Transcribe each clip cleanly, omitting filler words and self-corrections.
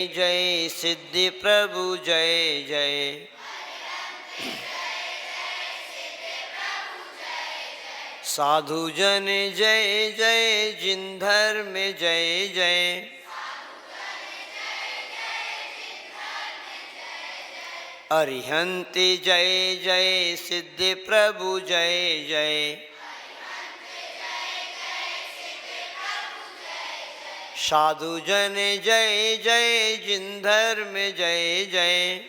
जय सिद्धि प्रभु जय जय। साधु जन जय जय, जिन धर्म जय जय। अरिहंत जय जय, सिद्धि प्रभु जय जय। साधु जन जय जय, जिन धर्म जय जय।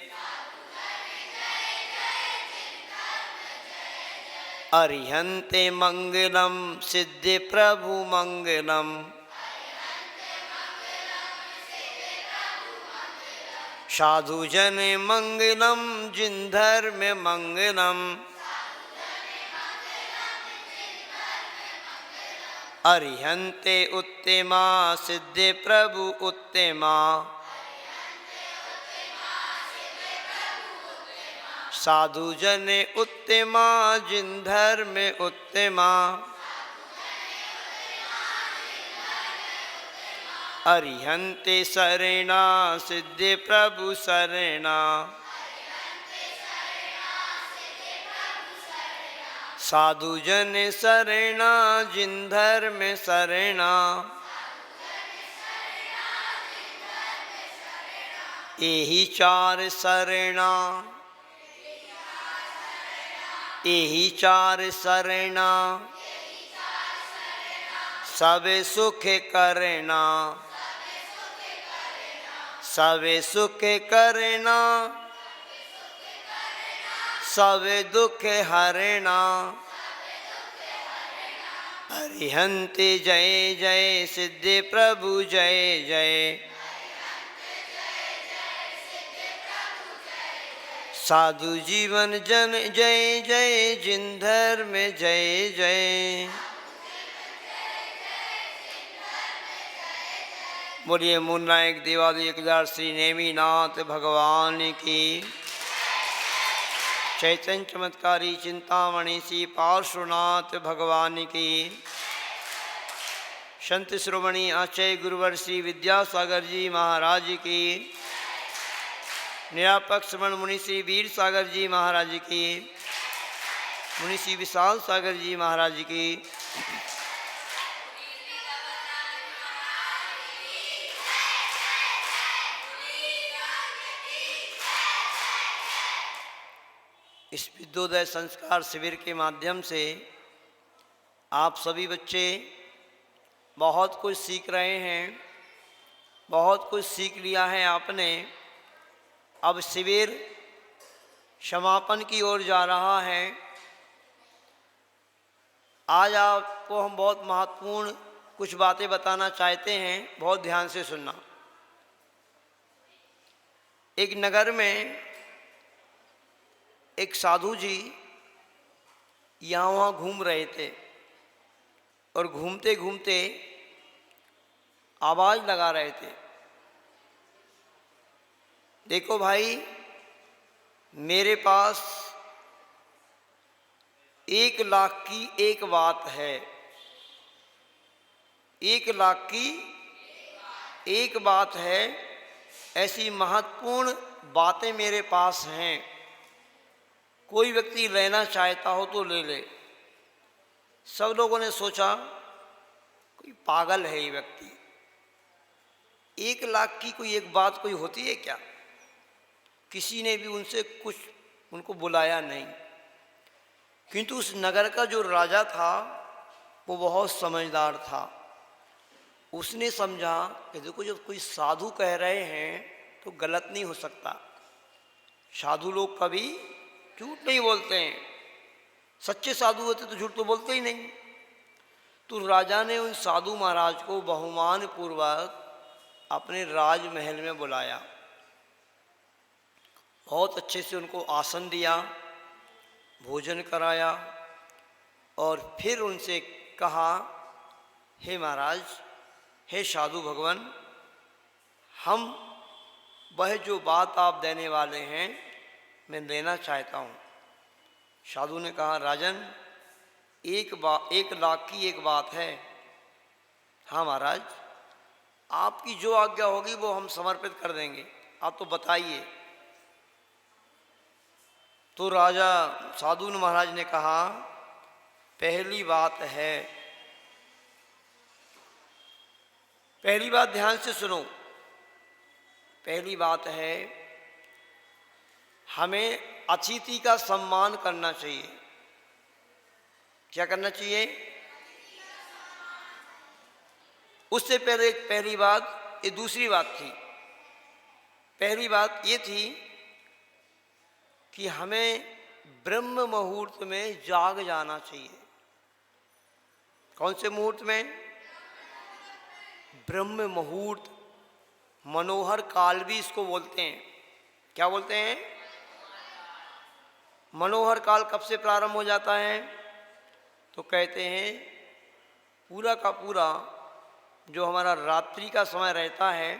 अरिहंते मंगलम, सिद्धि प्रभु मंगलम। साधु जन मंगलम, जिन धर्म मंगलम। अरिहंते उत्तमा, सिद्धि प्रभु उत्तमा। साधु जन उत्तमा, जिन धर्म उत्तमा। अरिहंते शरणा, सिद्धि प्रभु शरणा। साधु जन शरणा, जिन धर्म शरणा। एहि चार शरणा, एहि चार शरणा। सब सुख करना, सब सुख करना। सब दुख हरना। अरिहंत जय जय, सिद्धि प्रभु जय जय। साधु जीवन जन जय जय, जिन धर्म जय जय। बोलिए मुन्नायक देवालय एकदार श्री नेमिनाथ भगवान की। चैतन्य चमत्कारी चिंतामणि श्री पार्श्वनाथ भगवान की। संत श्रोमणी आचार्य गुरुवर श्री विद्यासागर जी महाराज की। निरापक श्रवण मुनि श्री वीर सागर जी महाराज की। मुनि श्री विशाल सागर जी महाराज की। इस विद्योदय संस्कार शिविर के माध्यम से आप सभी बच्चे बहुत कुछ सीख रहे हैं, बहुत कुछ सीख लिया है आपने। अब शिविर समापन की ओर जा रहा है। आज आपको हम बहुत महत्वपूर्ण कुछ बातें बताना चाहते हैं, बहुत ध्यान से सुनना। एक नगर में एक साधु जी यहाँ वहाँ घूम रहे थे और घूमते घूमते आवाज़ लगा रहे थे, देखो भाई, मेरे पास 1 लाख की एक बात है। 1 लाख की एक बात है। ऐसी महत्वपूर्ण बातें मेरे पास हैं। कोई व्यक्ति लेना चाहता हो तो ले ले। सब लोगों ने सोचा कोई पागल है ये व्यक्ति, 1 लाख की कोई एक बात कोई होती है क्या? किसी ने भी उनसे कुछ उनको बुलाया नहीं। किंतु उस नगर का जो राजा था वो बहुत समझदार था। उसने समझा कि देखो, जब कोई साधु कह रहे हैं तो गलत नहीं हो सकता। साधु लोग कभी झूठ नहीं बोलते हैं। सच्चे साधु होते तो झूठ तो बोलते ही नहीं। तो राजा ने उन साधु महाराज को बहुमान पूर्वक अपने राजमहल में बुलाया। बहुत अच्छे से उनको आसन दिया, भोजन कराया और फिर उनसे कहा, हे महाराज, हे साधु भगवान, हम वह जो बात आप देने वाले हैं मैं लेना चाहता हूँ। साधु ने कहा, राजन, 1 लाख की एक बात है। हाँ महाराज, आपकी जो आज्ञा होगी वो हम समर्पित कर देंगे, आप तो बताइए। तो राजा सादून महाराज ने कहा, पहली बात है, पहली बात ध्यान से सुनो, पहली बात है हमें अतिथि का सम्मान करना चाहिए। क्या करना चाहिए? उससे पहले पहली बात, ये दूसरी बात थी। पहली बात ये थी कि हमें ब्रह्म मुहूर्त में जाग जाना चाहिए। कौन से मुहूर्त में? ब्रह्म मुहूर्त, मनोहर काल भी इसको बोलते हैं। क्या बोलते हैं? मनोहर काल कब से प्रारंभ हो जाता है? तो कहते हैं पूरा का पूरा जो हमारा रात्रि का समय रहता है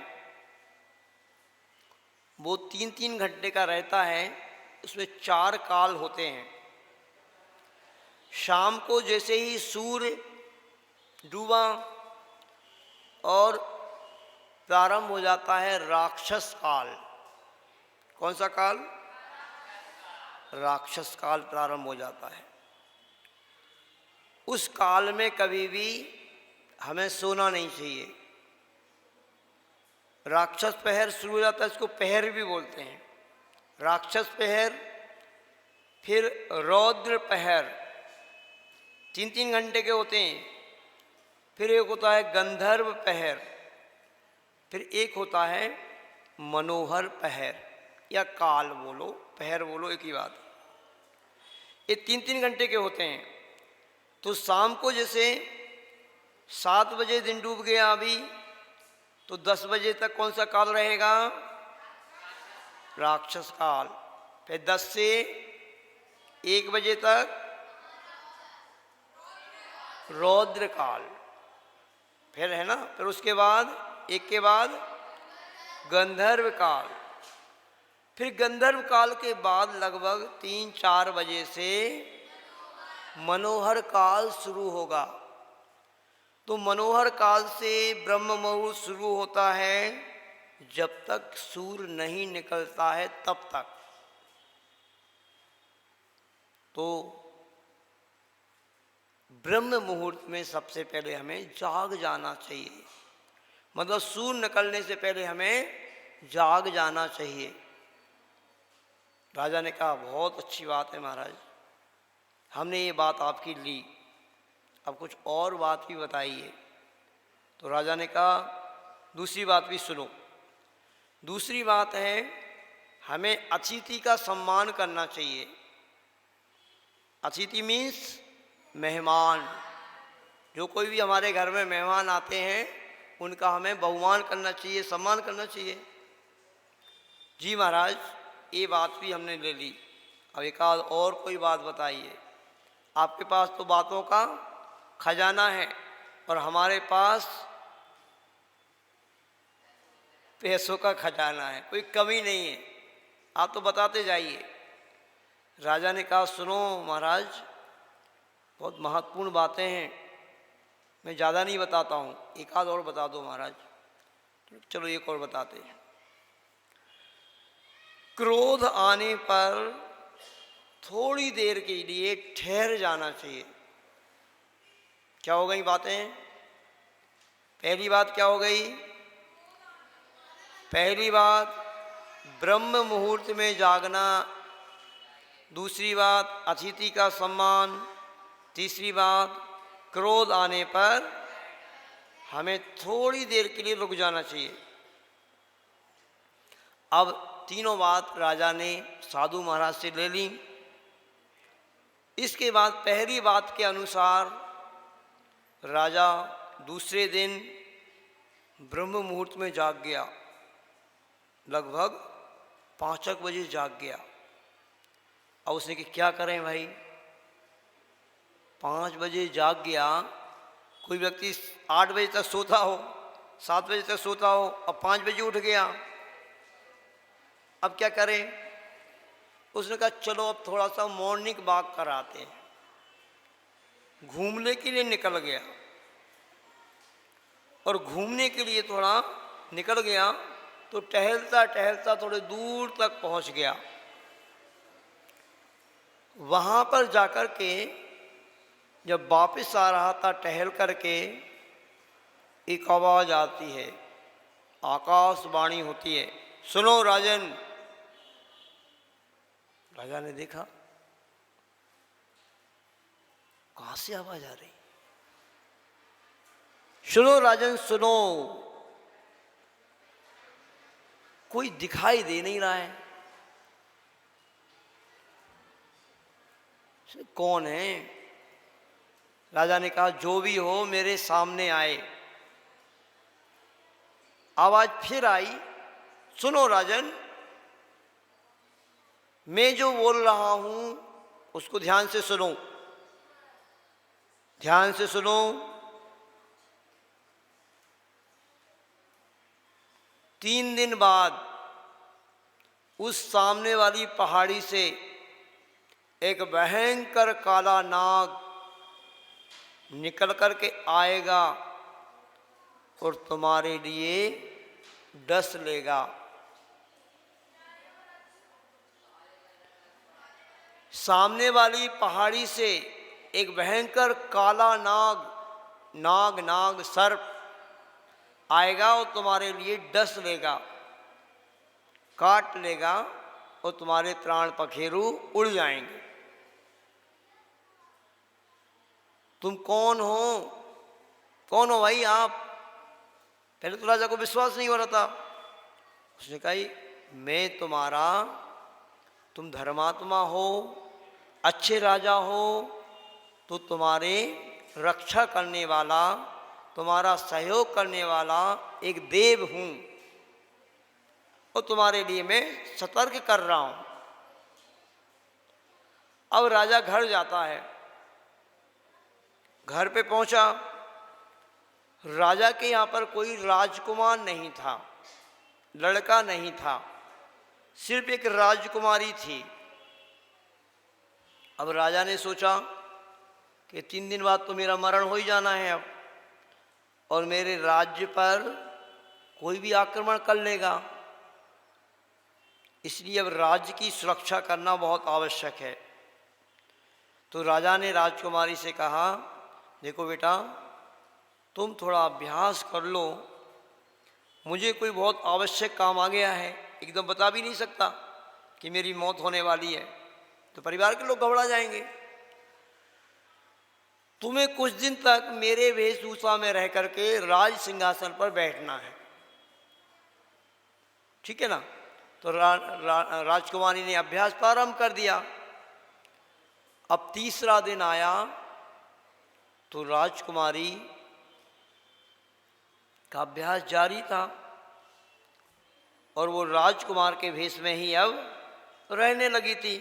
वो 3-3 घंटे का रहता है। उसमें 4 काल होते हैं। शाम को जैसे ही सूर्य डूबा और प्रारंभ हो जाता है राक्षस काल। कौन सा काल? राक्षस काल प्रारंभ हो जाता है। उस काल में कभी भी हमें सोना नहीं चाहिए। राक्षस पहर शुरू हो जाता है, इसको पहर भी बोलते हैं। राक्षस पहर, फिर रौद्र पहर, 3-3 घंटे के होते हैं। फिर एक होता है गंधर्व पहर, फिर एक होता है मनोहर पहर, या काल बोलो पहर बोलो, एक ही बात। ये 3-3 घंटे के होते हैं। तो शाम को जैसे 7 बजे दिन डूब गया अभी, तो 10 बजे तक कौन सा काल रहेगा? राक्षस काल। फिर 10 से 1 बजे तक रौद्र काल, फिर है ना। फिर उसके बाद एक के बाद गंधर्व काल। फिर गंधर्व काल के बाद लगभग 3-4 बजे से मनोहर काल शुरू होगा। तो मनोहर काल से ब्रह्म मुहूर्त शुरू होता है जब तक सूर्य नहीं निकलता है तब तक। तो ब्रह्म मुहूर्त में सबसे पहले हमें जाग जाना चाहिए, मतलब सूर्य निकलने से पहले हमें जाग जाना चाहिए। राजा ने कहा, बहुत अच्छी बात है महाराज, हमने ये बात आपकी ली, अब कुछ और बात भी बताइए। तो राजा ने कहा, दूसरी बात भी सुनो। दूसरी बात है हमें अतिथि का सम्मान करना चाहिए। अतिथि मीन्स मेहमान। जो कोई भी हमारे घर में मेहमान आते हैं उनका हमें बहुमान करना चाहिए, सम्मान करना चाहिए। जी महाराज, ये बात भी हमने ले ली। अब एक आध और कोई बात बताइए। आपके पास तो बातों का खजाना है और हमारे पास पैसों का खजाना है, कोई कमी नहीं है, आप तो बताते जाइए। राजा ने कहा, सुनो महाराज, बहुत महत्वपूर्ण बातें हैं, मैं ज़्यादा नहीं बताता हूँ, एक आध और बता दो महाराज। चलो एक और बताते हैं। क्रोध आने पर थोड़ी देर के लिए ठहर जाना चाहिए। क्या हो गई बातें? पहली बात क्या हो गई? पहली बात ब्रह्म मुहूर्त में जागना, दूसरी बात अतिथि का सम्मान, तीसरी बात क्रोध आने पर हमें थोड़ी देर के लिए रुक जाना चाहिए। अब तीनों बात राजा ने साधु महाराज से ले ली। इसके बाद पहली बात के अनुसार राजा दूसरे दिन ब्रह्म मुहूर्त में जाग गया, लगभग 5 बजे जाग गया। अब उसने कि क्या करें भाई, 5 बजे जाग गया, कोई व्यक्ति 8 बजे तक सोता हो, 7 बजे तक सोता हो, अब 5 बजे उठ गया, अब क्या करें? उसने कहा चलो अब थोड़ा सा मॉर्निंग वॉक कराते हैं। घूमने के लिए निकल गया। और घूमने के लिए थोड़ा निकल गया, तो टहलता टहलता थोड़े दूर तक पहुंच गया। वहाँ पर जाकर के जब वापस आ रहा था टहल करके, एक आवाज़ आती है, आकाशवाणी होती है, सुनो राजन। राजा ने देखा कहाँ से आवाज आ रही, सुनो राजन सुनो, कोई दिखाई दे नहीं रहा है, कौन है? राजा ने कहा जो भी हो मेरे सामने आए। आवाज फिर आई, सुनो राजन, मैं जो बोल रहा हूं उसको ध्यान से सुनो, ध्यान से सुनो। 3 दिन बाद उस सामने वाली पहाड़ी से एक भयंकर काला नाग निकल करके आएगा और तुम्हारे लिए डस लेगा। सामने वाली पहाड़ी से एक भयंकर काला नाग सर्प आएगा और तुम्हारे लिए डस लेगा, काट लेगा और तुम्हारे प्राण पखेरु उड़ जाएंगे। तुम कौन हो? कौन हो भाई आप? पहले तो राजा को विश्वास नहीं हो रहा था। उसने कहा मैं तुम्हारा, तुम धर्मात्मा हो, अच्छे राजा हो, तो तुम्हारे रक्षा करने वाला, तुम्हारा सहयोग करने वाला एक देव हूँ और तुम्हारे लिए मैं सतर्क कर रहा हूँ। अब राजा घर जाता है, घर पे पहुंचा, राजा के यहाँ पर कोई राजकुमार नहीं था, लड़का नहीं था, सिर्फ एक राजकुमारी थी। अब राजा ने सोचा कि 3 दिन बाद तो मेरा मरण हो ही जाना है अब, और मेरे राज्य पर कोई भी आक्रमण कर लेगा, इसलिए अब राज्य की सुरक्षा करना बहुत आवश्यक है। तो राजा ने राजकुमारी से कहा, देखो बेटा, तुम थोड़ा अभ्यास कर लो, मुझे कोई बहुत आवश्यक काम आ गया है, एकदम बता भी नहीं सकता कि मेरी मौत होने वाली है, तो परिवार के लोग घबरा जाएंगे। तुम्हें कुछ दिन तक मेरे वेशभूषा में रह करके राज सिंहासन पर बैठना है, ठीक है ना? तो राजकुमारी ने अभ्यास प्रारंभ कर दिया। अब तीसरा दिन आया तो राजकुमारी का अभ्यास जारी था और वो राजकुमार के भेष में ही अब रहने लगी थी,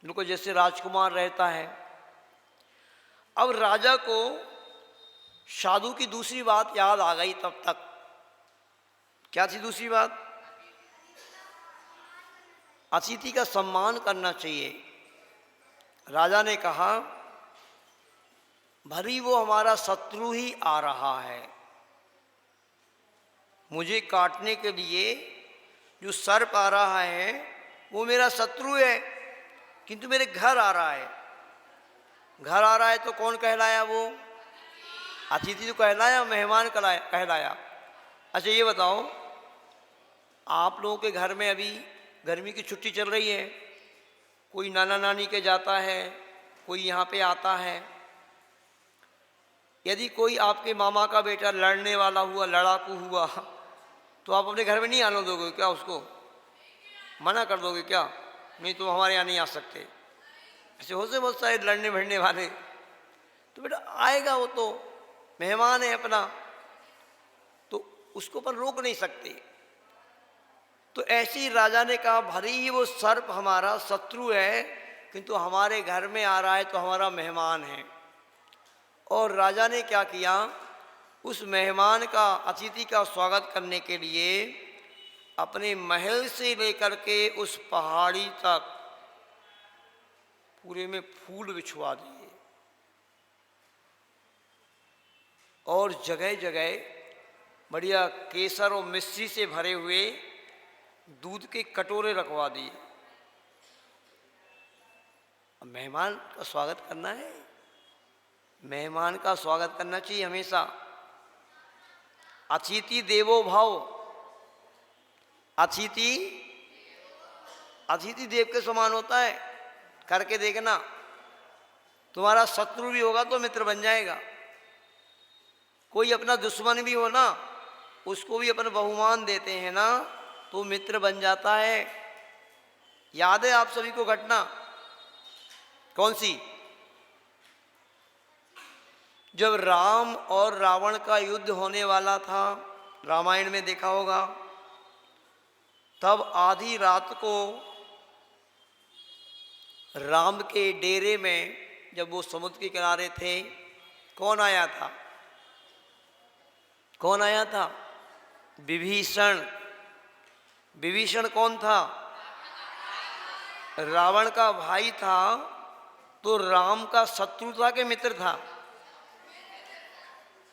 बिल्कुल जैसे राजकुमार रहता है। अब राजा को साधु की दूसरी बात याद आ गई तब तक। क्या थी दूसरी बात? अतिथि का सम्मान करना चाहिए। राजा ने कहा, भरी वो हमारा शत्रु ही आ रहा है, मुझे काटने के लिए जो सर्प आ रहा है वो मेरा शत्रु है, किंतु मेरे घर आ रहा है। घर आ रहा है तो कौन कहलाया? वो अतिथि तो कहलाया, मेहमान कहलाया। अच्छा ये बताओ, आप लोगों के घर में अभी गर्मी की छुट्टी चल रही है, कोई नाना नानी के जाता है, कोई यहाँ पे आता है। यदि कोई आपके मामा का बेटा लड़ने वाला हुआ, लड़ाकू हुआ, तो आप अपने घर में नहीं आने दोगे क्या? उसको मना कर दोगे क्या? नहीं तो हमारे यहाँ नहीं आ सकते। ऐसे हो से बहुत सारे लड़ने भिड़ने वाले, तो बेटा आएगा, वो तो मेहमान है अपना, तो उसको पर रोक नहीं सकते। तो ऐसे ही राजा ने कहा, भले ही वो सर्प हमारा शत्रु है, किंतु हमारे घर में आ रहा है तो हमारा मेहमान है। और राजा ने क्या किया, उस मेहमान का, अतिथि का स्वागत करने के लिए अपने महल से लेकर के उस पहाड़ी तक पूरे में फूल बिछवा दिए। और जगह जगह बढ़िया केसर और मिश्री से भरे हुए दूध के कटोरे रखवा दिए। मेहमान का स्वागत करना है, मेहमान का स्वागत करना चाहिए हमेशा। अतिथि देवो भव, अतिथि अतिथि देव के समान होता है। करके देखना, तुम्हारा शत्रु भी होगा तो मित्र बन जाएगा। कोई अपना दुश्मन भी हो ना, उसको भी अपन बहुमान देते हैं ना, तो मित्र बन जाता है। याद है आप सभी को घटना कौन सी? जब राम और रावण का युद्ध होने वाला था, रामायण में देखा होगा, तब आधी रात को राम के डेरे में जब वो समुद्र के किनारे थे, कौन आया था? कौन आया था? विभीषण। विभीषण कौन था? रावण का भाई था। तो राम का शत्रु था कि मित्र था?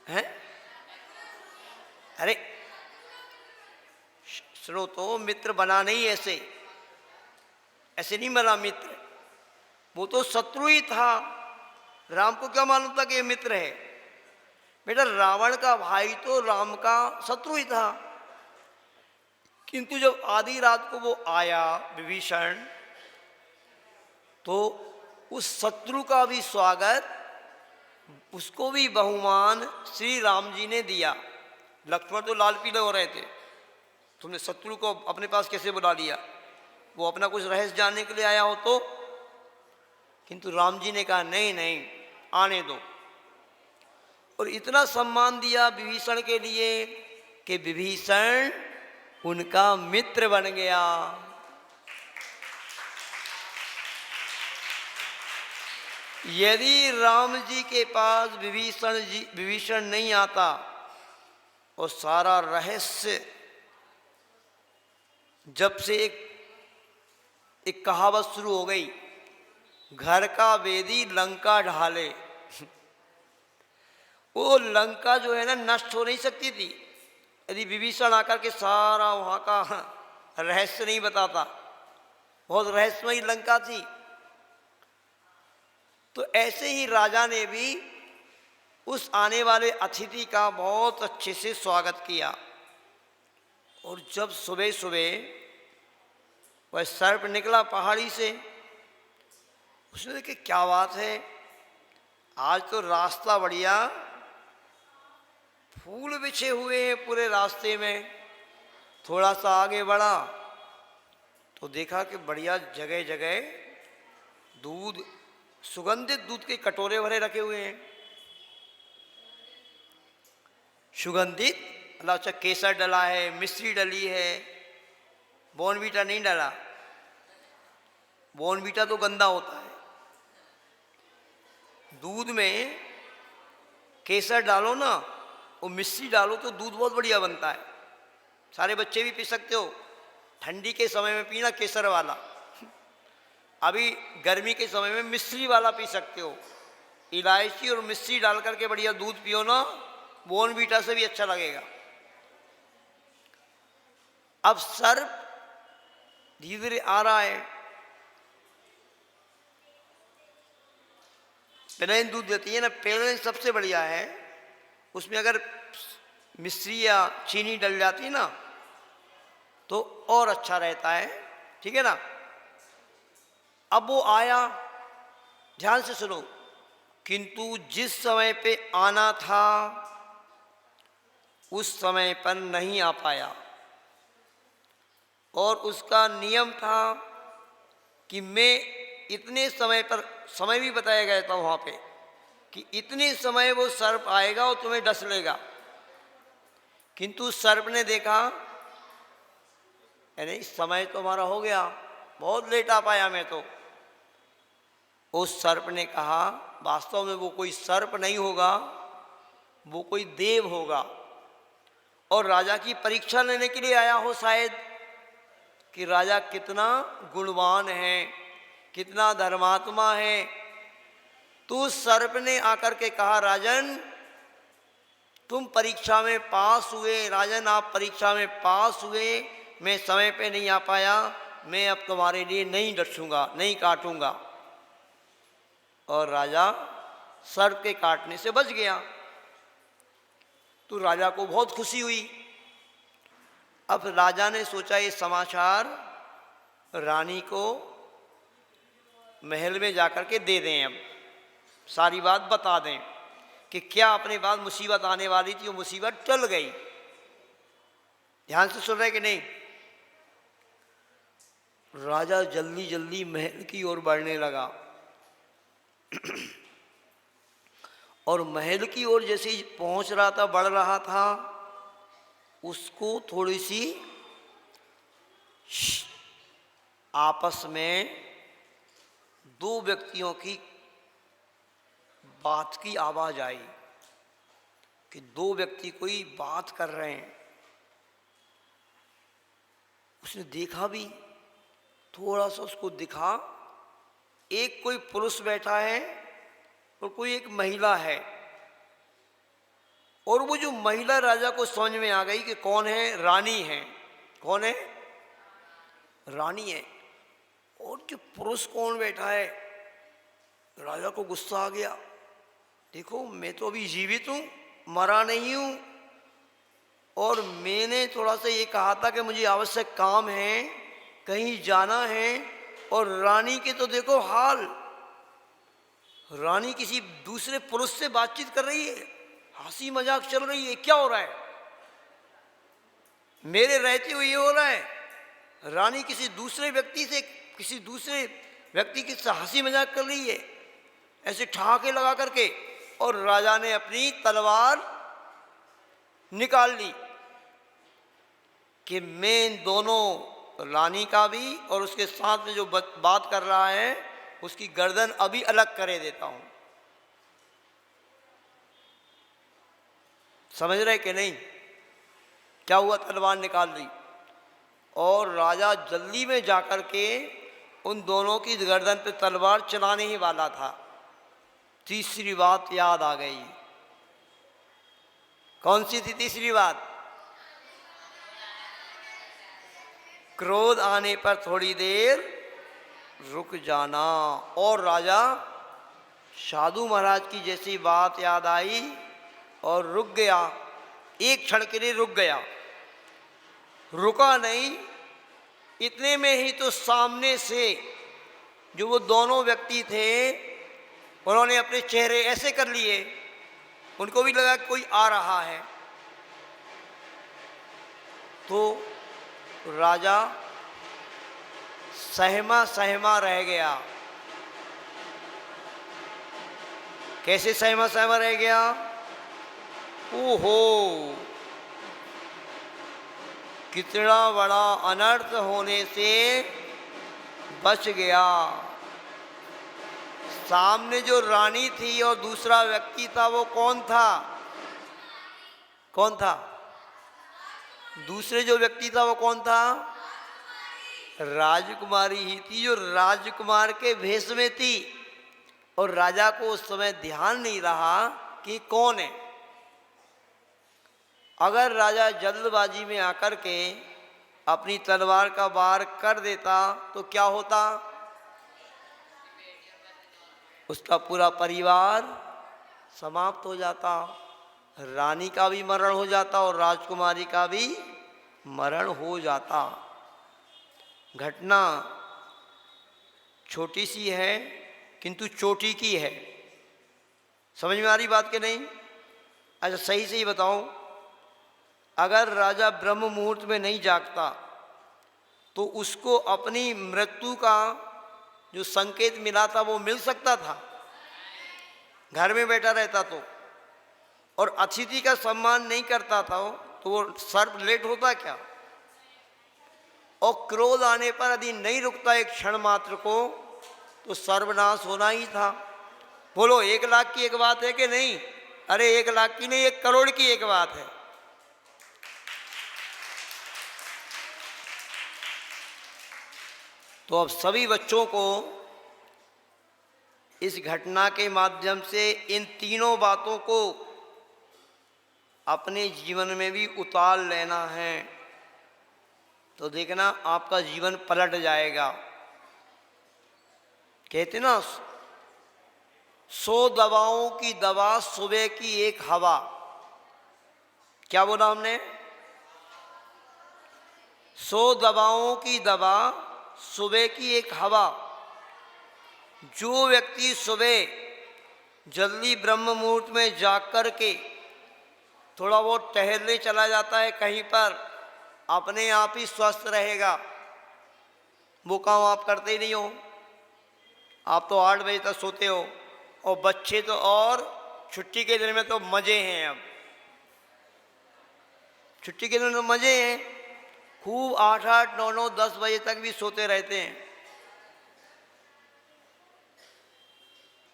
हैं? अरे सुनो तो, मित्र बना नहीं, ऐसे ऐसे नहीं बना मित्र, वो तो शत्रु ही था। राम को क्या मालूम था कि ये मित्र है? बेटा, रावण का भाई तो राम का शत्रु ही था। किंतु जब आधी रात को वो आया विभीषण, तो उस शत्रु का भी स्वागत, उसको भी बहुमान श्री राम जी ने दिया। लक्ष्मण तो लाल पीले हो रहे थे, तुमने शत्रु को अपने पास कैसे बुला लिया? वो अपना कुछ रहस्य जानने के लिए आया हो तो। किंतु राम जी ने कहा नहीं नहीं, आने दो। और इतना सम्मान दिया विभीषण के लिए कि विभीषण उनका मित्र बन गया। यदि राम जी के पास विभीषण नहीं आता और सारा रहस्य, जब से एक कहावत शुरू हो गई, घर का वेदी लंका ढाले, वो लंका जो है ना नष्ट हो नहीं सकती थी यदि विभीषण आकर के सारा वहाँ का रहस्य नहीं बताता। बहुत रहस्यमयी लंका थी। तो ऐसे ही राजा ने भी उस आने वाले अतिथि का बहुत अच्छे से स्वागत किया। और जब सुबह सुबह वह सर्प निकला पहाड़ी से, उसने देखे क्या बात है, आज तो रास्ता बढ़िया, फूल बिछे हुए हैं पूरे रास्ते में। थोड़ा सा आगे बढ़ा तो देखा कि बढ़िया जगह जगह दूध, सुगंधित दूध के कटोरे भरे रखे हुए हैं। सुगंधित मतलब अच्छा, केसर डला है, मिश्री डली है, बॉर्नवीटा नहीं डाला। बॉर्नवीटा तो गंदा होता है। दूध में केसर डालो ना और मिश्री डालो तो दूध बहुत बढ़िया बनता है। सारे बच्चे भी पी सकते हो, ठंडी के समय में पीना केसर वाला, अभी गर्मी के समय में मिश्री वाला पी सकते हो। इलायची और मिश्री डाल करके बढ़िया दूध पियो ना, बॉर्नवीटा से भी अच्छा लगेगा। अब सर्प धीरे धीरे आ रहा है, प्लेन दूध देती है ना, प्लेन सबसे बढ़िया है। उसमें अगर मिश्री या चीनी डल जाती है ना तो और अच्छा रहता है, ठीक है ना। अब वो आया, ध्यान से सुनो, किंतु जिस समय पे आना था उस समय पर नहीं आ पाया। और उसका नियम था कि मैं इतने समय पर, समय भी बताया गया था वहाँ पे कि इतने समय वो सर्प आएगा और तुम्हें डस लेगा। किंतु सर्प ने देखा नहीं, समय तो हमारा हो गया, बहुत लेट आ पाया मैं तो। उस सर्प ने कहा वास्तव में वो कोई सर्प नहीं होगा, वो कोई देव होगा और राजा की परीक्षा लेने के लिए आया हो शायद, कि राजा कितना गुणवान है, कितना धर्मात्मा है। तो उस सर्प ने आकर के कहा राजन, तुम परीक्षा में पास हुए, राजन आप परीक्षा में पास हुए, मैं समय पे नहीं आ पाया, मैं अब तुम्हारे लिए नहीं डसूंगा, नहीं काटूंगा। और राजा सर्प के काटने से बच गया। तो राजा को बहुत खुशी हुई। अब राजा ने सोचा ये समाचार रानी को महल में जाकर के दे दें, अब सारी बात बता दें कि क्या अपने बाद मुसीबत आने वाली थी वो मुसीबत टल गई। ध्यान से सुन रहे कि नहीं? राजा जल्दी जल्दी महल की ओर बढ़ने लगा और महल की ओर जैसे ही पहुंच रहा था, बढ़ रहा था, उसको थोड़ी सी आपस में दो व्यक्तियों की बात की आवाज आई कि दो व्यक्ति कोई बात कर रहे हैं। उसने देखा भी, थोड़ा सा उसको दिखा, एक कोई पुरुष बैठा है और कोई एक महिला है। और वो जो महिला राजा को समझ में आ गई कि कौन है, रानी है। कौन है? रानी है। और जो पुरुष कौन बैठा है, राजा को गुस्सा आ गया। देखो मैं तो अभी जीवित हूं, मरा नहीं हूं, और मैंने थोड़ा सा ये कहा था कि मुझे आवश्यक काम है, कहीं जाना है, और रानी के तो देखो हाल, रानी किसी दूसरे पुरुष से बातचीत कर रही है, हंसी मजाक चल रही है, क्या हो रहा है? मेरे रहते हुए ये हो रहा है, रानी किसी दूसरे व्यक्ति की हंसी मजाक कर रही है, ऐसे ठहाके लगा करके। और राजा ने अपनी तलवार निकाल ली कि मैं इन दोनों, रानी का भी और उसके साथ में जो बात कर रहा है, उसकी गर्दन अभी अलग करे देता हूं। समझ रहे कि नहीं? क्या हुआ? तलवार निकाल ली और राजा जल्दी में जाकर के उन दोनों की गर्दन पे तलवार चलाने ही वाला था। तीसरी बात याद आ गई। कौन सी थी तीसरी बात? क्रोध आने पर थोड़ी देर रुक जाना। और राजा साधु महाराज की जैसी बात याद आई और रुक गया, एक क्षण के लिए रुक गया। रुका नहीं, इतने में ही तो सामने से जो वो दोनों व्यक्ति थे, उन्होंने अपने चेहरे ऐसे कर लिए, उनको भी लगा कोई आ रहा है। तो राजा सहमा सहमा रह गया। कैसे सहमा सहमा रह गया? ओहो, कितना बड़ा अनर्थ होने से बच गया। सामने जो रानी थी और दूसरा व्यक्ति था, वो कौन था? कौन था? दूसरे जो व्यक्ति था वो कौन था? राजकुमारी ही थी, जो राजकुमार के भेष में थी। और राजा को उस समय ध्यान नहीं रहा कि कौन है। अगर राजा जल्दबाजी में आकर के अपनी तलवार का वार कर देता तो क्या होता? उसका पूरा परिवार समाप्त हो जाता, रानी का भी मरण हो जाता और राजकुमारी का भी मरण हो जाता। घटना छोटी सी है किंतु चोटी की है। समझ में आ रही बात कि नहीं? अच्छा सही से ही बताऊं, अगर राजा ब्रह्म मुहूर्त में नहीं जागता तो उसको अपनी मृत्यु का जो संकेत मिला था वो मिल सकता था? घर में बैठा रहता तो, और अतिथि का सम्मान नहीं करता था तो वो सर्प लेट होता क्या? और क्रोध आने पर यदि नहीं रुकता एक क्षण मात्र को तो सर्वनाश होना ही था। बोलो 1 लाख की एक बात है कि नहीं? अरे 1 लाख की नहीं, 1 करोड़ की एक बात है। तो अब सभी बच्चों को इस घटना के माध्यम से इन तीनों बातों को अपने जीवन में भी उतार लेना है तो देखना आपका जीवन पलट जाएगा। कहते ना 100 दवाओं की दवा सुबह की एक हवा। क्या बोला हमने? 100 दवाओं की दवा सुबह की एक हवा। जो व्यक्ति सुबह जल्दी ब्रह्म मुहूर्त में जाग कर के थोड़ा बहुत टहलने चला जाता है कहीं पर, अपने आप ही स्वस्थ रहेगा। वो काम आप करते ही नहीं हो। आप तो 8 बजे तक सोते हो, और बच्चे तो और छुट्टी के दिन में तो मज़े हैं। अब छुट्टी के दिन में मज़े हैं, खूब 8-8, 9-9, 10 बजे तक भी सोते रहते हैं।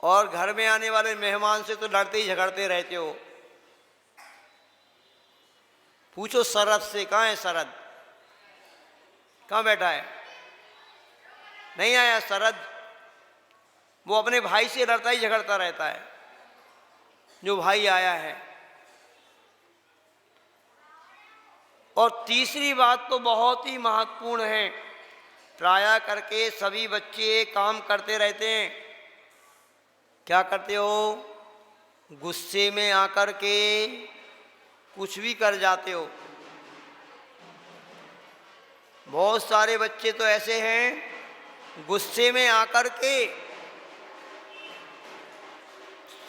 और घर में आने वाले मेहमान से तो लड़ते ही झगड़ते रहते हो। पूछो शरद से, कहाँ है शरद? कहाँ बैठा है? नहीं आया शरद। वो अपने भाई से लड़ता ही झगड़ता रहता है, जो भाई आया है। और तीसरी बात तो बहुत ही महत्वपूर्ण है। प्रायः करके सभी बच्चे काम करते रहते हैं। क्या करते हो? गुस्से में आकर के कुछ भी कर जाते हो। बहुत सारे बच्चे तो ऐसे हैं, गुस्से में आकर के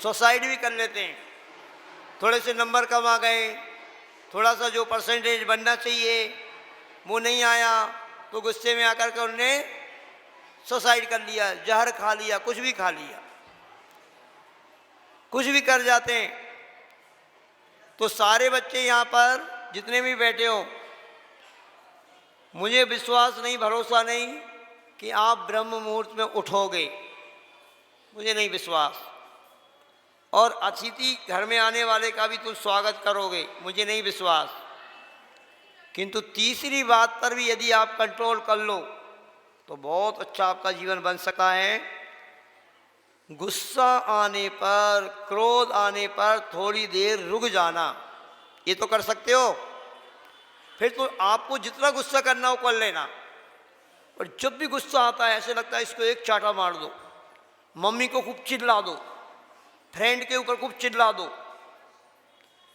सुसाइड भी कर लेते हैं। थोड़े से नंबर कम आ गए, थोड़ा सा जो परसेंटेज बनना चाहिए वो नहीं आया, तो गुस्से में आकर के उन्होंने सुसाइड कर लिया, जहर खा लिया, कुछ भी खा लिया, कुछ भी कर जाते हैं। तो सारे बच्चे यहाँ पर जितने भी बैठे हो, मुझे विश्वास नहीं, भरोसा नहीं कि आप ब्रह्म मुहूर्त में उठोगे। मुझे नहीं विश्वास। और अतिथि घर में आने वाले का भी तुम स्वागत करोगे, मुझे नहीं विश्वास। किंतु तीसरी बात पर भी यदि आप कंट्रोल कर लो तो बहुत अच्छा आपका जीवन बन सकता है। गुस्सा आने पर, क्रोध आने पर थोड़ी देर रुक जाना, ये तो कर सकते हो। फिर तो आपको जितना गुस्सा करना हो कर लेना। और जब भी गुस्सा आता है ऐसे लगता है इसको एक चाटा मार दो, मम्मी को खूब चिल्ला दो, फ्रेंड के ऊपर खूब चिल्ला दो।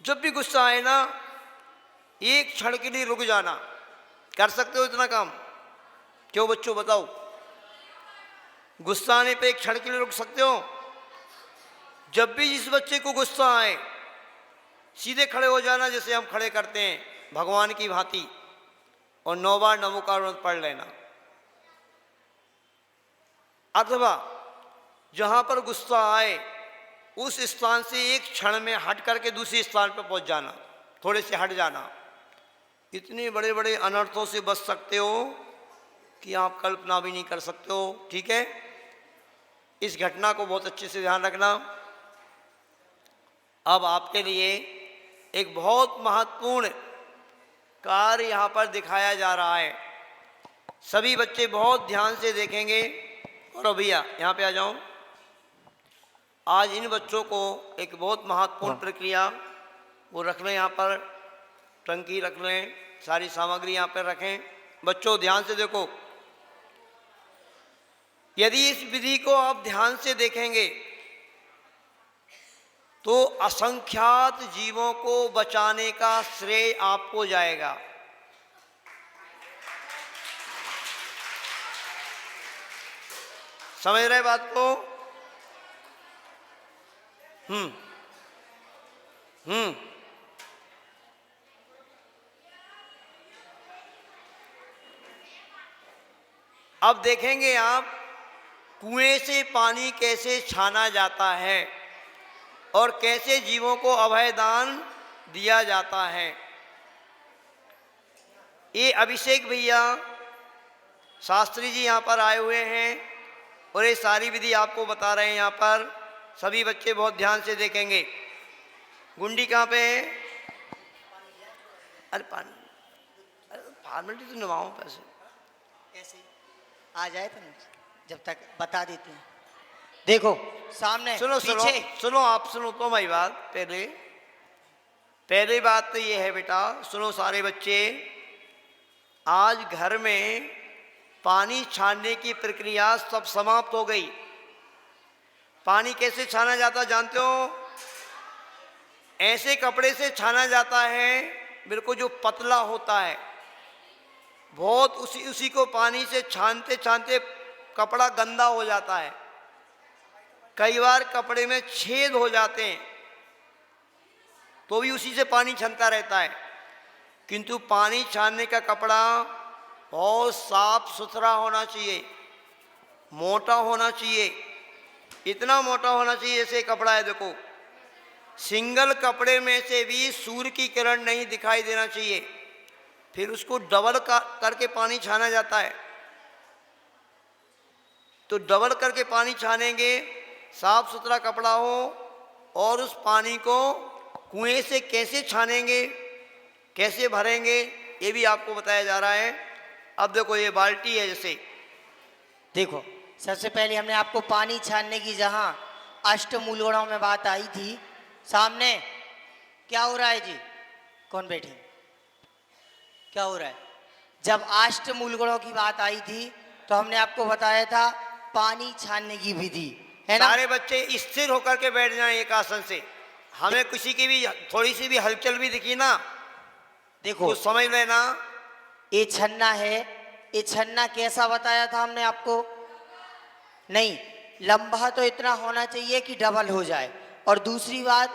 जब भी गुस्सा आए ना, एक क्षण के लिए रुक जाना। कर सकते हो इतना काम? क्यों बच्चों बताओ? गुस्सा आने पे एक क्षण के लिए रुक सकते हो? जब भी जिस बच्चे को गुस्सा आए सीधे खड़े हो जाना, जैसे हम खड़े करते हैं भगवान की भांति, और 9 बार नमोकार मंत्र पढ़ लेना। अथवा जहां पर गुस्सा आए उस स्थान से एक क्षण में हट करके दूसरे स्थान पर पहुंच जाना, थोड़े से हट जाना। इतने बड़े बड़े अनर्थों से बच सकते हो कि आप कल्पना भी नहीं कर सकते हो। ठीक है, इस घटना को बहुत अच्छे से ध्यान रखना। अब आपके लिए एक बहुत महत्वपूर्ण कार्य यहाँ पर दिखाया जा रहा है। सभी बच्चे बहुत ध्यान से देखेंगे। और भैया यहाँ पे आ जाओ। आज इन बच्चों को एक बहुत महत्वपूर्ण प्रक्रिया वो रख लें, यहाँ पर टंकी रख लें, सारी सामग्री यहाँ पर रखें। बच्चों ध्यान से देखो। यदि इस विधि को आप ध्यान से देखेंगे तो असंख्यात जीवों को बचाने का श्रेय आपको जाएगा। समझ रहे बात को? अब देखेंगे आप कुएं से पानी कैसे छाना जाता है और कैसे जीवों को अभयदान दिया जाता है। ये अभिषेक भैया शास्त्री जी यहाँ पर आए हुए हैं और ये सारी विधि आपको बता रहे हैं। यहाँ पर सभी बच्चे बहुत ध्यान से देखेंगे। गुंडी कहाँ पे है? अरे पानी, अरे फॉर्मेलिटी तो नवाओ पैसे ऐसे आ जाए तो जब तक बता देते हैं। देखो सामने सुनो पीछे। सुनो आप सुनो तो मेरी बात। पहली बात तो ये है बेटा, सुनो सारे बच्चे, आज घर में पानी छानने की प्रक्रिया सब समाप्त हो गई। पानी कैसे छाना जाता जानते हो? ऐसे कपड़े से छाना जाता है बिल्कुल जो पतला होता है, बहुत उसी को पानी से छानते छानते कपड़ा गंदा हो जाता है। कई बार कपड़े में छेद हो जाते हैं तो भी उसी से पानी छनता रहता है। किंतु पानी छानने का कपड़ा बहुत साफ सुथरा होना चाहिए, मोटा होना चाहिए, इतना मोटा होना चाहिए जैसे कपड़ा है। देखो, सिंगल कपड़े में से भी सूर्य की किरण नहीं दिखाई देना चाहिए, फिर उसको डबल करके पानी छाना जाता है। तो डबल करके पानी छानेंगे, साफ सुथरा कपड़ा हो, और उस पानी को कुएं से कैसे छानेंगे, कैसे भरेंगे, ये भी आपको बताया जा रहा है। अब देखो, ये बाल्टी है जैसे, देखो सबसे पहले हमने आपको पानी छानने की जहाँ अष्टमूलगुणों में बात आई थी, सामने क्या हो रहा है जी? कौन बैठे? क्या हो रहा है? जब अष्टमूलगुणों की बात आई थी तो हमने आपको बताया था पानी छानने की विधि, है ना? सारे बच्चे स्थिर होकर के बैठ जाएं एक आसन से। हमें किसी की भी थोड़ी सी भी हलचल भी दिखी ना, देखो तो समझ लेना ये छन्ना है। ये छन्ना कैसा बताया था हमने आपको? नहीं, लंबा तो इतना होना चाहिए कि डबल हो जाए। और दूसरी बात,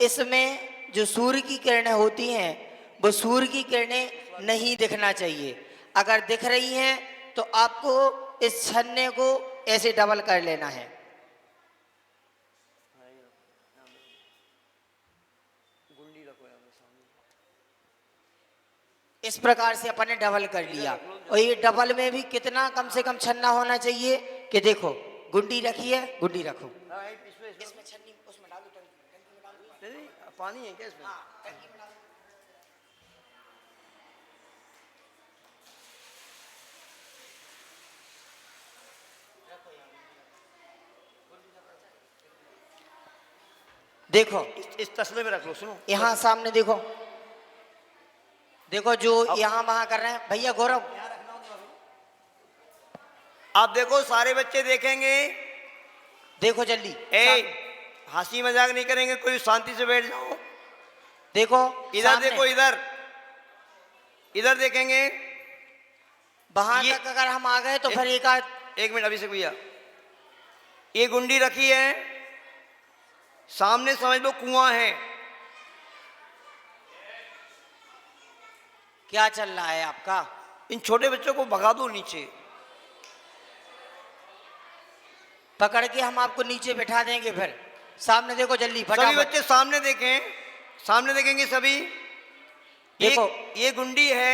इसमें जो सूर्य की किरणें होती हैं वो सूर्य की किरणें नहीं दिखना चाहिए। अगर दिख रही हैं तो आपको इस छन्ने को ऐसे डबल कर लेना है। इस प्रकार से अपन ने डबल कर लिया। और ये डबल में भी कितना कम से कम छन्ना होना चाहिए कि देखो, गुंडी रखी है, गुंडी रखो, इसमें छन्नी उसमें डाल दो, टंकी में डाल दो। पानी है क्या इसमें? टंकी में डाल दो। देखो इस तसले में रख लो। सुनो, यहाँ सामने देखो, देखो जो यहाँ वहां कर रहे हैं भैया गौरव, आप देखो, सारे बच्चे देखेंगे। देखो जल्दी, हंसी मजाक नहीं करेंगे, कोई शांति से बैठ जाओ। देखो इधर देखो, इधर इधर देखेंगे। वहां तक अगर हम आ गए तो फिर एक मिनट अभी से भैया, ये गुंडी रखी है, सामने समझ लो कुआं है। क्या चल रहा है आपका? इन छोटे बच्चों को भगा दो नीचे। पकड़ के हम आपको नीचे बैठा देंगे। फिर सामने देखो जल्दी, सभी फटाफट। बच्चे सामने देखें, सामने देखेंगे सभी। देखो ये गुंडी है,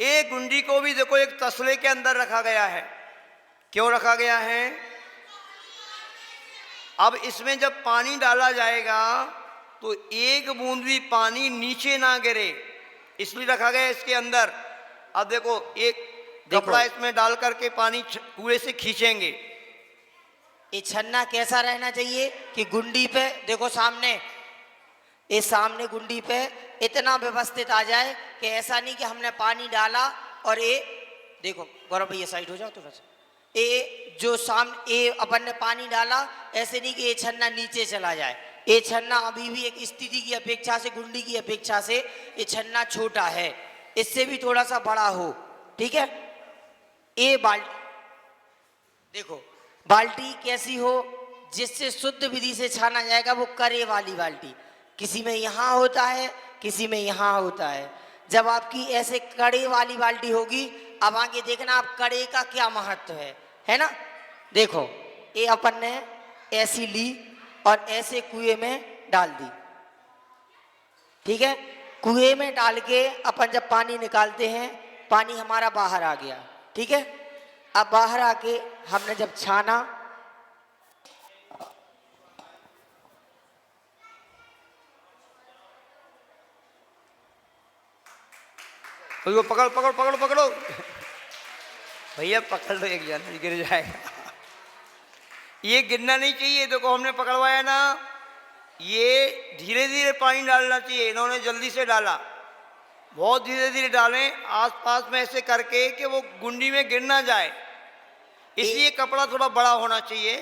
एक गुंडी को भी देखो एक तसले के अंदर रखा गया है। क्यों रखा गया है? अब इसमें जब पानी डाला जाएगा तो एक बूंद भी पानी नीचे ना गिरे, इसलिए रखा गया है इसके अंदर। अब देखो, एक कपड़ा इसमें डाल करके पानी कुएं से खींचेंगे। ये छन्ना कैसा रहना चाहिए कि गुंडी पे देखो, सामने ये सामने गुंडी पे इतना व्यवस्थित आ जाए कि ऐसा नहीं कि हमने पानी डाला और ये देखो, गौरव भैया साइड हो जाओ थोड़ा सा। ये जो सामने ये अपन ने पानी डाला, ऐसे नहीं कि ये छन्ना नीचे चला जाए। ये छन्ना अभी भी एक स्थिति की अपेक्षा से, गुंडी की अपेक्षा से ये छन्ना छोटा है, इससे भी थोड़ा सा बड़ा हो, ठीक है? ये बाल्टी देखो, बाल्टी कैसी हो जिससे शुद्ध विधि से छाना जाएगा, वो करे वाली बाल्टी। किसी में यहाँ होता है, किसी में यहाँ होता है। जब आपकी ऐसे कड़े वाली बाल्टी होगी, अब आगे देखना आप कड़े का क्या महत्व है ना? देखो, ये अपन ने ऐसी ली और ऐसे कुएं में डाल दी, ठीक है? कुएं में डाल के अपन जब पानी निकालते हैं, पानी हमारा बाहर आ गया, ठीक है? अब बाहर आके हमने जब छाना, उसको पकड़ पकड़ पकड़ो पकड़ो भैया, पकड़ लो, एक जन गिर जाएगा। ये गिरना नहीं चाहिए। देखो, हमने पकड़वाया ना, ये धीरे धीरे पानी डालना चाहिए, इन्होंने जल्दी से डाला। बहुत धीरे धीरे डालें, आसपास में ऐसे करके कि वो गुंडी में गिर ना जाए, इसलिए कपड़ा थोड़ा बड़ा होना चाहिए।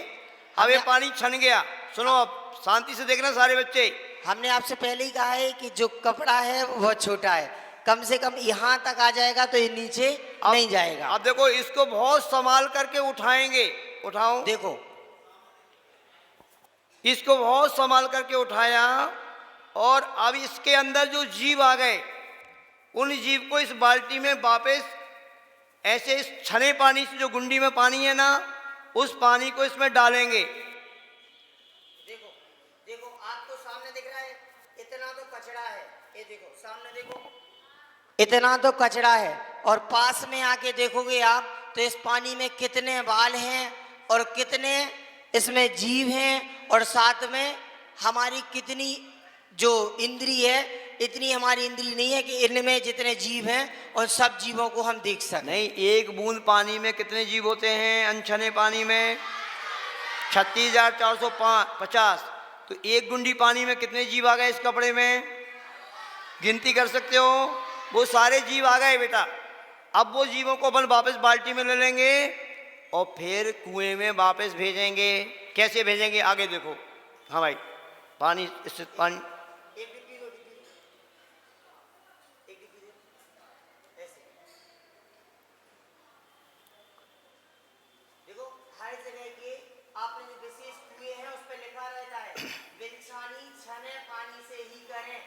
अब ये पानी छन गया। सुनो, अब शांति से देखना सारे बच्चे। हमने आपसे पहले ही कहा है कि जो कपड़ा है वो बहुत छोटा है, कम से कम यहाँ तक आ जाएगा तो ये नीचे नहीं जाएगा। अब देखो, इसको बहुत संभाल करके उठाएंगे। उठाओ, देखो इसको बहुत संभाल करके उठाया, और अब इसके अंदर जो जीव आ गए, उन जीव को इस बाल्टी में वापस ऐसे इस छने पानी से, जो गुंडी में पानी है ना, उस पानी को इसमें डालेंगे। देखो देखो, आपको सामने दिख रहा है, इतना तो कचरा है। ये देखो सामने देखो, इतना तो कचरा है, और पास में आके देखोगे आप तो इस पानी में कितने बाल हैं और कितने इसमें जीव हैं, और साथ में हमारी कितनी जो इंद्री है, इतनी हमारी इंद्री नहीं है कि इनमें जितने जीव हैं और सब जीवों को हम देख सकें। नहीं, एक बूंद पानी में कितने जीव होते हैं? अनछने पानी में 36,450। तो एक गुंडी पानी में कितने जीव आ गए इस कपड़े में? गिनती कर सकते हो? वो सारे जीव आ गए बेटा। अब वो जीवों को अपन वापस बाल्टी में ले लेंगे और फिर कुएं में वापस भेजेंगे। कैसे भेजेंगे आगे देखो। हाँ भाई, पानी, इससे पानी देखो, हर जगह के आपने जो विशेष कुएं हैं उस पर लिखा रहता है बिलछानी छने पानी से ही करें।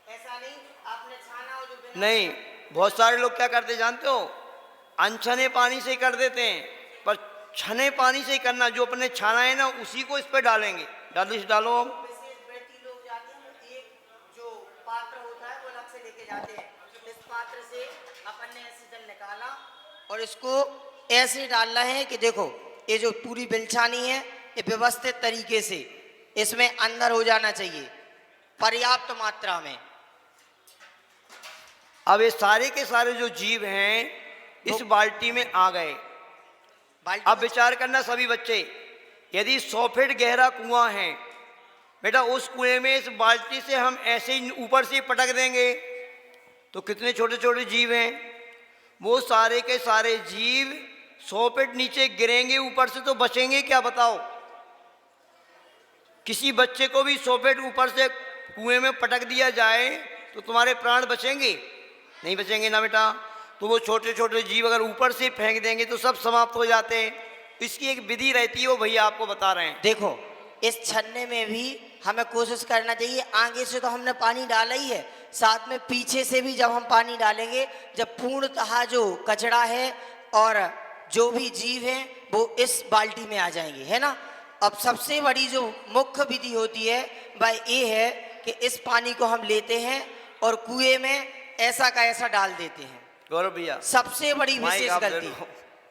ऐसा नहीं आपने छाना और जो नहीं, बहुत सारे लोग क्या करते जानते हो? अनछने पानी से ही कर देते हैं, पर छने पानी से ही करना। जो अपने छाना है ना, उसी को इस पे डालेंगे। डालो। विशेष व्यक्ति लोग जाते हैं, एक जो पात्र होता है वो अलग से लेके जाते हैं। इस पात्र से अपन ने ऐसे जल निकाला और इसको ऐसे डालना है कि देखो, ये जो पूरी बिलछानी है ये व्यवस्थित तरीके से इसमें अंदर हो जाना चाहिए, पर्याप्त मात्रा में। अब ये सारे के सारे जो जीव हैं इस बाल्टी में आ गए। अब विचार करना सभी बच्चे, यदि 100 फीट गहरा कुआं है बेटा, उस कुएं में इस बाल्टी से हम ऐसे ही ऊपर से पटक देंगे तो कितने छोटे छोटे जीव हैं? वो सारे के सारे जीव 100 फीट नीचे गिरेंगे, ऊपर से तो बचेंगे क्या बताओ? किसी बच्चे को भी 100 फीट ऊपर से कुएं में पटक दिया जाए तो तुम्हारे प्राण बचेंगे? नहीं बचेंगे ना बेटा। तो वो छोटे छोटे जीव अगर ऊपर से फेंक देंगे तो सब समाप्त हो जाते हैं। इसकी एक विधि रहती है, वो भैया आपको बता रहे हैं। देखो, इस छन्ने में भी हमें कोशिश करना चाहिए, आगे से तो हमने पानी डाला ही है, साथ में पीछे से भी जब हम पानी डालेंगे, जब पूर्णतः जो कचरा है और जो भी जीव हैं वो इस बाल्टी में आ जाएंगे, है ना। अब सबसे बड़ी जो मुख्य विधि होती है वह ये है कि इस पानी को हम लेते हैं और कुएं में ऐसा का ऐसा डाल देते हैं। गौरव भैया, सबसे बड़ी माइक विशेष आप ले गलती, लो।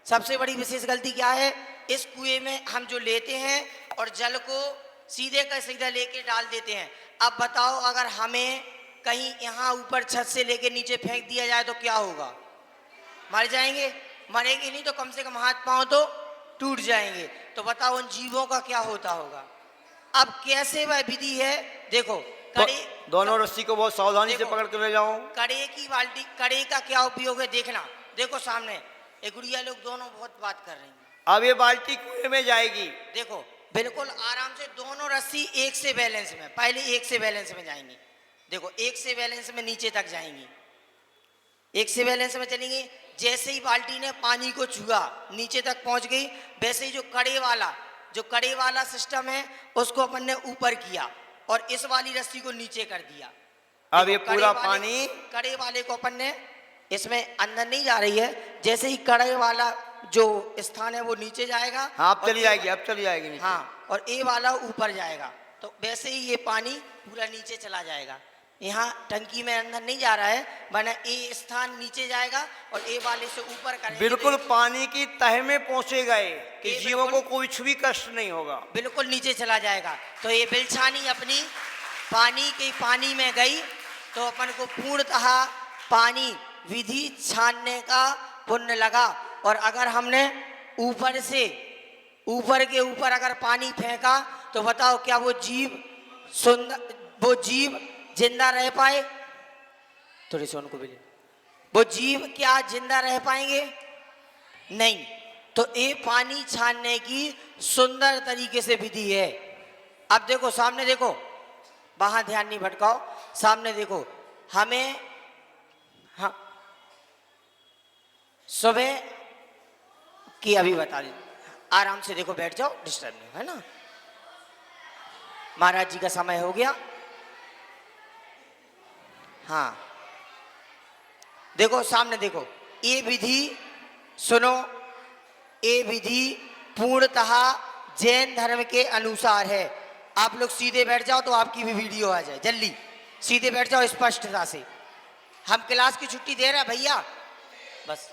सबसे बड़ी विशेष गलती क्या है? इस कुएं में हम जो लेते हैं और जल को सीधे का सीधा लेके डाल देते हैं। अब बताओ, अगर हमें कहीं यहाँ ऊपर छत से लेके नीचे फेंक दिया जाए तो क्या होगा? मर जाएंगे? मरेंगे नहीं तो कम से कम हाथ पांव तो टूट जाएंगे। तो बताओ उन जीवों का क्या होता होगा? अब कैसे वह विधि है? देखो, कड़े दोनों रस्सी को बहुत सावधानी से देखो, पकड़ कर ले जाओ। कड़े की बाल्टी, कड़े का क्या उपयोग है देखना। देखो सामने ये गुड़िया लोग दोनों बहुत बात कर रही हैं। अब ये बाल्टी कुएं में जाएगी। देखो, बिल्कुल आराम से दोनों रस्सी एक से बैलेंस में, पहले एक से बैलेंस में जाएंगी। देखो, एक से बैलेंस में नीचे तक जाएंगी, एक से बैलेंस में चलेंगी। जैसे ही बाल्टी ने पानी को छुआ, नीचे तक पहुंच गई, वैसे ही जो कड़े वाला सिस्टम है उसको अपन ने ऊपर किया और इस वाली रस्सी को नीचे कर दिया। अब ये पूरा पानी कड़े वाले को अपन ने, इसमें अंदर नहीं जा रही है, जैसे ही कड़े वाला जो स्थान है वो नीचे जाएगा। हाँ, अब चली जाएगी नीचे। हाँ, और ए वाला ऊपर जाएगा। तो वैसे ही ये पानी पूरा नीचे चला जाएगा। यहाँ टंकी में अंदर नहीं जा रहा है, वरना ए स्थान नीचे जाएगा और ए वाले से ऊपर करेंगे। बिल्कुल पानी की तह में पहुंचे गए कि जीवों को कोई भी कष्ट नहीं होगा, बिल्कुल नीचे चला जाएगा। तो ये बिलछानी अपनी पानी में गई तो अपन को पूर्णतः पानी विधि छानने का पुण्य लगा। और अगर हमने ऊपर के ऊपर अगर पानी फेंका तो बताओ क्या वो जीव सुंदर वो जीव जिंदा रह पाए, थोड़ी सी उनको भी ले, वो जीव क्या जिंदा रह पाएंगे? नहीं। तो ये पानी छानने की सुंदर तरीके से विधि है। अब देखो सामने देखो, वहां ध्यान नहीं भटकाओ, सामने देखो। हमें हाँ सुबह की अभी बता दी, आराम से देखो, बैठ जाओ, डिस्टर्ब नहीं, है ना। महाराज जी का समय हो गया। हाँ देखो सामने देखो, ये विधि सुनो, ये विधि पूर्णतः जैन धर्म के अनुसार है। आप लोग सीधे बैठ जाओ तो आपकी भी वीडियो आ जाए, जल्दी सीधे बैठ जाओ स्पष्टता से। हम क्लास की छुट्टी दे रहे हैं भैया, बस।